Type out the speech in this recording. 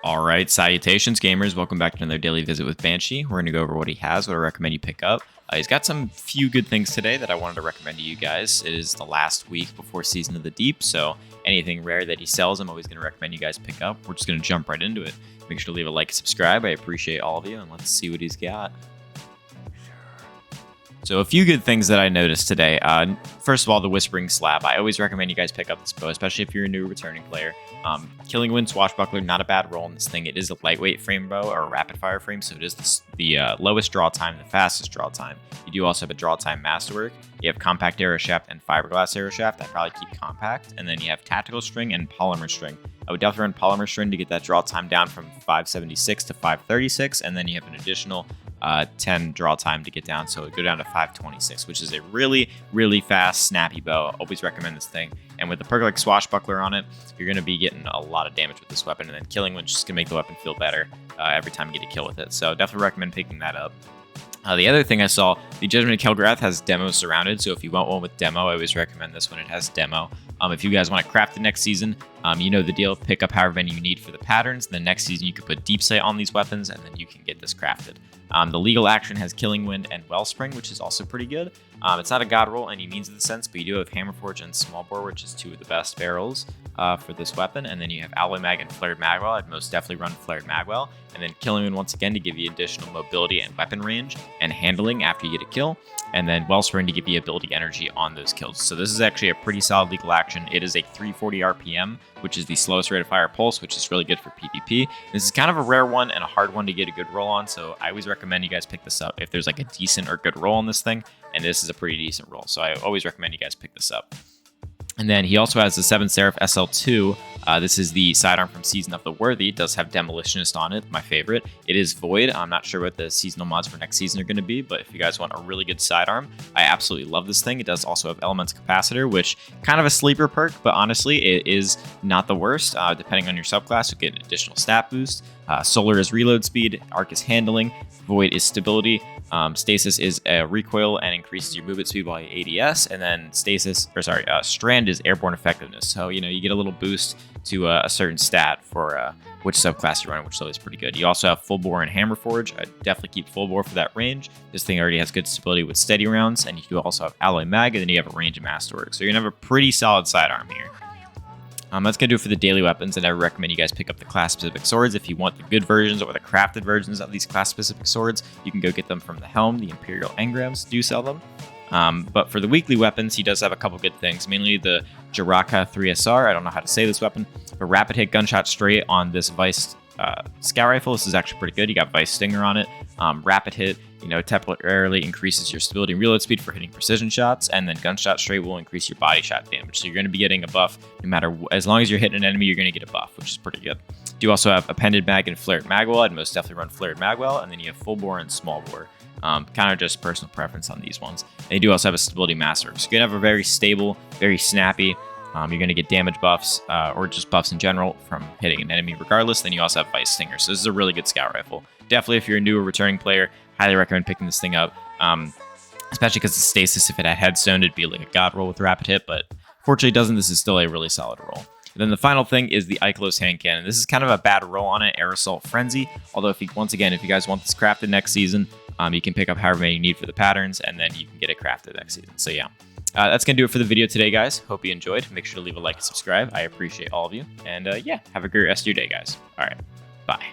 Alright, salutations gamers, welcome back to another daily visit with Banshee. We're going to go over what he has, what I recommend you pick up. He's got some few good things today that I wanted to recommend to you guys. It is the last week before Season of the Deep, so anything rare that he sells, I'm always going to recommend you guys pick up. We're just going to jump right into it. Make sure to leave a like and subscribe, I appreciate all of you, and let's see what he's got. So a few good things that I noticed today. First of all, the Whispering SLAB. I always recommend you guys pick up this bow, especially if you're a new returning player. Killing Wind Swashbuckler, not a bad roll in this thing. It is a lightweight frame bow or a rapid fire frame, so it is the lowest draw time, the fastest draw time. You do also have a draw time masterwork. You have compact arrow shaft and fiberglass arrow shaft. I probably keep compact, and then you have tactical string and polymer string. I would definitely run polymer string to get that draw time down from 576 to 536, and then you have an additional 10 draw time to get down, so it would go down to 526, which is a really, really fast, snappy bow. Always recommend this thing. And with the perk like Swashbuckler on it, you're going to be getting a lot of damage with this weapon, and then Killing Wind's just going to make the weapon feel better every time you get a kill with it. So definitely recommend picking that up. The other thing I saw, the Judgment of Kel'Grath has demo surrounded, so if you want one with demo, I always recommend this one. It has demo. If you guys want to craft it next season, you know the deal. Pick up however many you need for the patterns. Then next season, you can put Deep Sight on these weapons, and then you can get this crafted. The legal action has Killing Wind and Wellspring, which is also pretty good. It's not a god roll any means of the sense, but you do have Hammerforge and Smallbore, which is two of the best barrels for this weapon. And then you have Alloy Mag and Flared Magwell. I'd most definitely run Flared Magwell. And then Killing Wind once again to give you additional mobility and weapon range and handling after you get a kill. And then Wellspring to give you ability energy on those kills. So this is actually a pretty solid legal action. It is a 340 RPM, which is the slowest rate of fire pulse, which is really good for PvP. This is kind of a rare one and a hard one to get a good roll on, so I always recommend you guys pick this up if there's like a decent or good roll on this thing, and this is a pretty decent roll, so I always recommend you guys pick this up. And then he also has the 7 SERAPH SL2. This is the sidearm from Season of the Worthy. It does have Demolitionist on it, my favorite. It is void. I'm not sure what the seasonal mods for next season are going to be, but if you guys want a really good sidearm, I absolutely love this thing. It does also have Elemental Capacitor, which kind of a sleeper perk, but honestly, it is not the worst. Depending on your subclass, you'll get an additional stat boost. Solar is reload speed, Arc is handling, Void is stability, Stasis is a recoil and increases your movement speed by ADS, and then Strand is airborne effectiveness. So, you know, you get a little boost to a certain stat for which subclass you're running, which is always pretty good. You also have Full Bore and Hammerforge. I definitely keep Full Bore for that range. This thing already has good stability with steady rounds, and you do also have Alloy Mag, and then you have a range of Masterwork. So you're going to have a pretty solid sidearm here. That's going to do it for the daily weapons, and I recommend you guys pick up the class-specific swords. If you want the good versions or the crafted versions of these class-specific swords, you can go get them from the Helm. The Imperial Engrams do sell them. But for the weekly weapons, he does have a couple good things, mainly the Jaraka 3SR. I don't know how to say this weapon, but rapid hit gunshot straight on this Vice Scout Rifle. This is actually pretty good. You got Vice Stinger on it. Rapid hit, you know, temporarily increases your stability and reload speed for hitting precision shots, and then gunshot straight will increase your body shot damage. So you're going to be getting a buff no matter, as long as you're hitting an enemy, you're going to get a buff, which is pretty good. You also have Appended Mag and Flared Magwell. I'd most definitely run Flared Magwell, and then you have Full Bore and Small Bore. Kind of just personal preference on these ones. And you do also have a stability master. So you're going to have a very stable, very snappy. You're going to get damage buffs or just buffs in general from hitting an enemy regardless. Then you also have Vice Stinger. So this is a really good scout rifle. Definitely if you're a new or returning player, highly recommend picking this thing up. Especially because the Stasis, if it had Headstone, it'd be like a god roll with rapid hit. But fortunately it doesn't. This is still a really solid roll. And then the final thing is the Ikelos hand cannon. This is kind of a bad roll on it, Air Assault Frenzy. Although if you guys want this crafted next season, you can pick up however many you need for the patterns, and then you can get it crafted next season. So yeah. That's going to do it for the video today, guys. Hope you enjoyed. Make sure to leave a like and subscribe. I appreciate all of you. And yeah, have a great rest of your day, guys. All right. Bye.